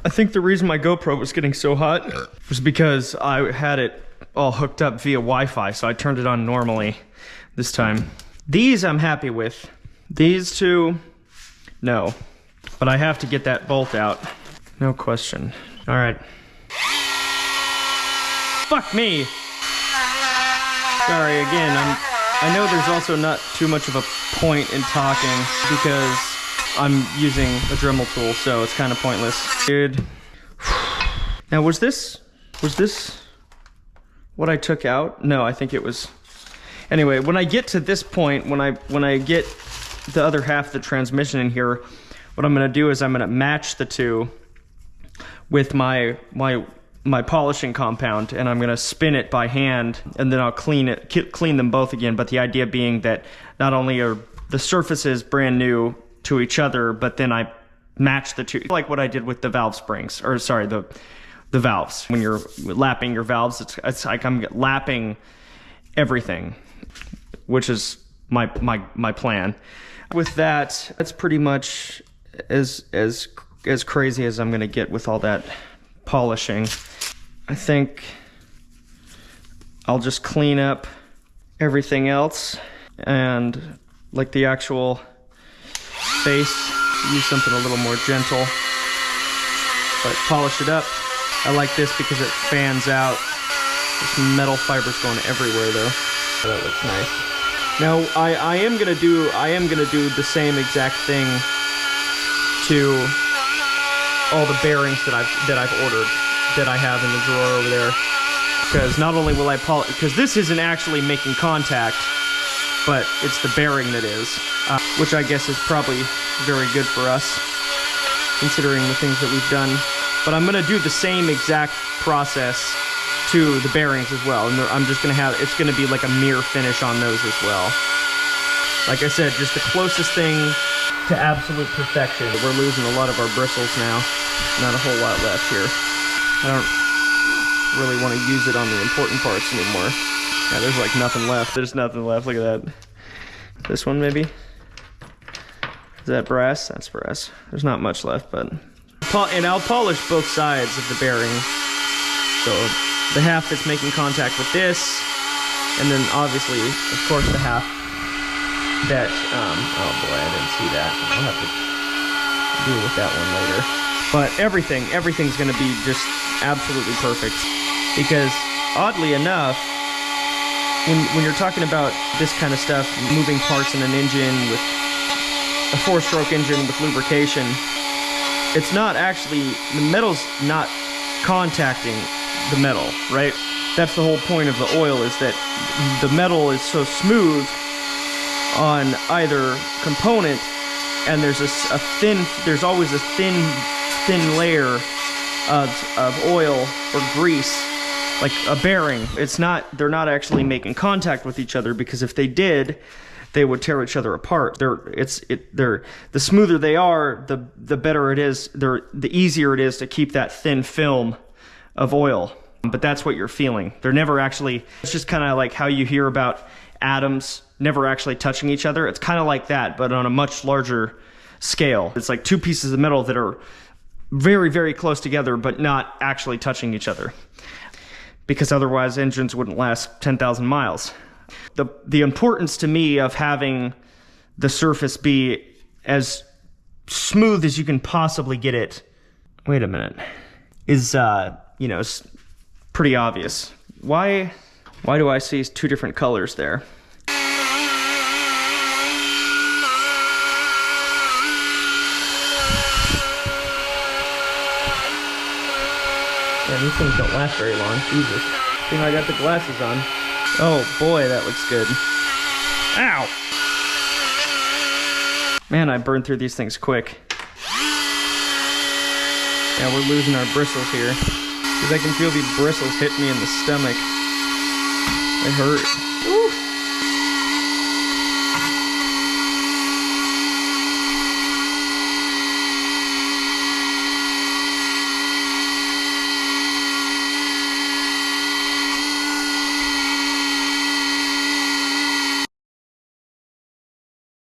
I think the reason my GoPro was getting so hot was because I had it all hooked up via Wi-Fi, so I turned it on normally this time. These I'm happy with. These two, no. But I have to get that bolt out. No question. All right. Fuck me! Sorry, again, I know there's also not too much of a point in talking because I'm using a Dremel tool, so it's kind of pointless. Dude. Now, was this what I took out? No, I think it was. Anyway, when I get to this point, when I get the other half of the transmission in here, what I'm gonna do is I'm gonna match the two with my polishing compound, and I'm gonna spin it by hand, and then I'll clean them both again. But the idea being that not only are the surfaces brand new to each other, but then I match the two, like what I did with the valve springs, or sorry, the valves. When you're lapping your valves, it's like I'm lapping everything, which is my plan. With that, that's pretty much as crazy as I'm gonna get with all that polishing. I think I'll just clean up everything else, and like the actual face, use something a little more gentle, but polish it up. I like this because it fans out. There's metal fibers going everywhere though. That looks nice. Now I am gonna do the same exact thing to all the bearings that I've ordered, that I have in the drawer over there. Because not only will I polish, because this isn't actually making contact, but it's the bearing that is, which I guess is probably very good for us, considering the things that we've done. But I'm gonna do the same exact process to the bearings as well, and I'm just gonna have, it's gonna be like a mirror finish on those as well. Like I said, just the closest thing to absolute perfection. We're losing a lot of our bristles now. Not a whole lot left here. I don't really want to use it on the important parts anymore. Yeah, there's like nothing left. There's nothing left. Look at that. This one maybe? Is that brass? That's brass. There's not much left, but... And I'll polish both sides of the bearing. So the half that's making contact with this, and then obviously, of course, the half that, oh boy, I didn't see that. I'll have to deal with that one later. But everything's gonna be just absolutely perfect. Because, oddly enough, when you're talking about this kind of stuff, moving parts in an engine with a 4-stroke engine with lubrication, it's not actually, the metal's not contacting the metal, right? That's the whole point of the oil, is that the metal is so smooth on either component, and there's there's always a thin layer of oil or grease, like a bearing. They're not actually making contact with each other, because if they did, they would tear each other apart. The smoother they are, the better it is. The easier it is to keep that thin film of oil. But that's what you're feeling. They're never actually, it's just kind of like how you hear about atoms never actually touching each other. It's kind of like that, but on a much larger scale. It's like two pieces of metal that are very, very close together, but not actually touching each other. Because otherwise engines wouldn't last 10,000 miles. The importance to me of having the surface be as smooth as you can possibly get it, wait a minute, is, it's pretty obvious. Why do I see two different colors there? Man, these things don't last very long. Jesus. I think I got the glasses on. Oh boy, that looks good. Ow! Man, I burned through these things quick. Yeah, we're losing our bristles here. Because I can feel these bristles hit me in the stomach. They hurt.